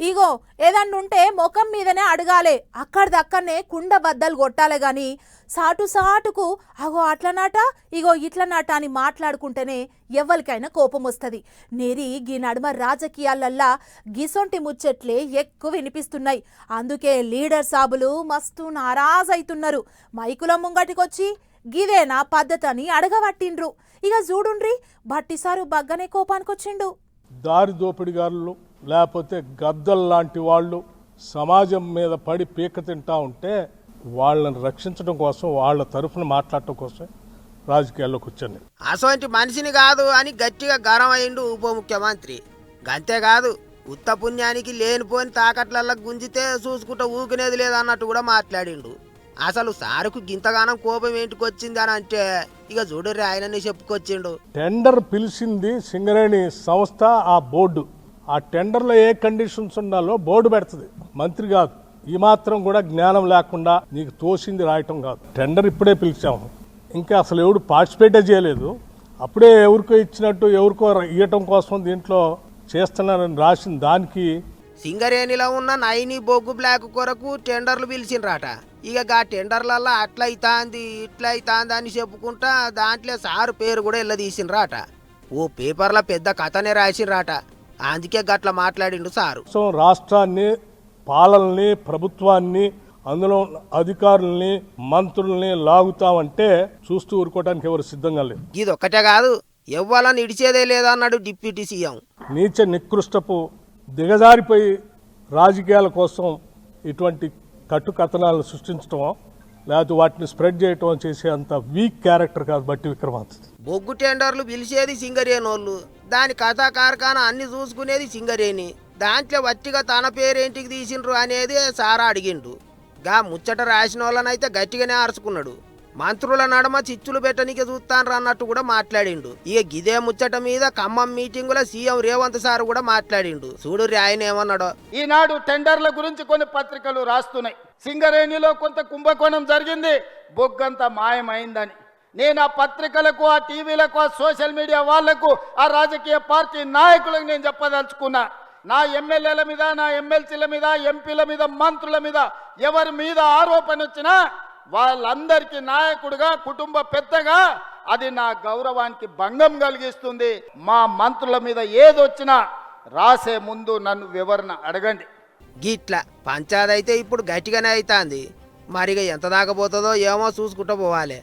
ఇగో ఏదన్నుంటే ముఖం మీదనే అడగాలే, అక్కడిదక్కడనే కుండ బద్దలు కొట్టాలే గాని సాటు సాటుకు అగో అట్లనాట ఇగో ఇట్లనాట అని మాట్లాడుకుంటేనే ఎవ్వరికైనా కోపం వస్తుంది. నేరి గీ నడుమ రాజకీయాలల్లా గిసొంటి ముచ్చట్లే ఎక్కువ వినిపిస్తున్నాయి. అందుకే లీడర్ సాబులు మస్తు నారాజైతున్నారు. మైకుల ముంగటికొచ్చి గిదేనా పద్ధతి అని అడగబట్టిండ్రు. ఇక చూడుండ్రి భట్టిసారు బగ్గనే కోపానికొచ్చిండు. దారి దోపిడిగారులు లేకపోతే గద్దల్లాంటి వాళ్ళు సమాజం మీద పడి పీక తింటా ఉంటే వాళ్ళని రక్షించడం కోసం వాళ్ళ తరఫున మాట్లాడటం కోసం రాజకీయాల్లోకి వచ్చాను. అసోంటి మనిషిని కాదు అని గట్టిగా గరం అయిండు ఉప ముఖ్యమంత్రి. గంతేకాదు ఉత్త పుణ్యానికి లేనిపోని తాకట్లల్లో గుంజితే చూసుకుంటూ ఊకునేది లేదన్నట్టు కూడా మాట్లాడిండు. అసలు సారుకు గింతగానం కోపం ఏంటికొచ్చింది అని అంటే ఇక చూడర్రి ఆయననే చెప్పుకొచ్చిండు. టెండర్ పిలిచింది సింగరేణి సంస్థ, ఆ బోర్డు. ఆ టెండర్లో ఏ కండిషన్స్ ఉండాలో బోర్డు పెడుతుంది, మంత్రి కాదు. ఈ మాత్రం కూడా జ్ఞానం లేకుండా నీకు తోసింది రాయటం కాదు. టెండర్ ఇప్పుడే పిలిచాము, ఇంకా అసలు ఎవడు పార్టిసిపేటే చేయలేదు. అప్పుడే ఎవరికో ఇచ్చినట్టు ఎవరికో ఇవ్వటం కోసం దీంట్లో చేస్తున్నారని రాసిన దానికి సింగరేణిలో ఉన్న నైని బొగ్గు బ్లాక్ కొరకు టెండర్లు పిలిచిండ్రాట. ఇక గా టెండర్లల్లో అట్లయితాంది ఇట్లయితాంది అని చెప్పుకుంటా దాంట్లో సారు పేరు కూడా ఇళ్ళ తీసిండ్రాట. ఓ పేపర్లో పెద్ద కథనే రాసిండ్రాట. అందుకే గట్ల మాట్లాడిండు సారు. రాష్ట్రాన్ని, పాలనని, ప్రభుత్వాన్ని, అందులో అధికారుల్ని, మంత్రుల్ని లాగుతామంటే చూస్తూ ఊరుకోవడానికి ఎవరు సిద్ధంగా లేదు. ఇది ఒక్కటే కాదు, ఎవ్వాలని ఇడిచేదే లేదన్నాడు డిప్యూటీ సీఎం. నీచ నికృష్టపు దిగజారిపోయి రాజకీయాల కోసం ఇటువంటి కట్టుకథనాలను సృష్టించడం లేకపోతే వాటిని స్ప్రెడ్ చేయటం చేసే అంత వీక్ క్యారెక్టర్ కాదు బట్టి విక్రమార్క. బొగ్గు టెండర్లు పిలిచేది సింగరేణోళ్ళు, దాని కథా కార్ఖానా అన్ని చూసుకునేది సింగరేణి. దాంట్లో వట్టిగా తన పేరేంటికి తీసిండ్రు అనేది సారా అడిగిండు. గా ముచ్చట రాసిన వాళ్ళనైతే గట్టిగానే అరుచుకున్నాడు. మంత్రుల నడమ చిచ్చులు పెట్టనికే చూస్తాన్రు అన్నట్టు కూడా మాట్లాడిండు. ఇక గిదే ముచ్చట మీద ఖమ్మం మీటింగులో సీఎం రేవంత్ సార్ కూడా మాట్లాడిండు. చూడు ఆయన ఏమన్నాడో. ఈనాడు టెండర్ల గురించి కొన్ని పత్రికలు రాస్తున్నాయి. సింగరేణిలో కొంత కుంభకోణం జరిగింది, బొగ్గంతా మాయమైందని. నేను ఆ పత్రికలకు, ఆ టీవీలకు, ఆ సోషల్ మీడియా వాళ్లకు, ఆ రాజకీయ పార్టీ నాయకులకు నేను చెప్పదలుచుకున్నా, నా ఎమ్మెల్యేల మీద, నా ఎమ్మెల్సీల మీద, ఎంపీల మీద, మంత్రుల మీద ఎవరి మీద ఆరోపణ వచ్చినా వాళ్ళందరికీ నాయకుడిగా, కుటుంబ పెద్దగా అది నా గౌరవానికి భంగం కలిగిస్తుంది. మా మంత్రుల మీద ఏదొచ్చినా రాసే ముందు నన్ను వివరణ అడగండి. గిట్ల పంచాయతీ అయితే ఇప్పుడు గట్టిగానే అవుతుంది. మరిగా ఎంత దాకపోతుందో ఏమో చూసుకుంటూ పోవాలి.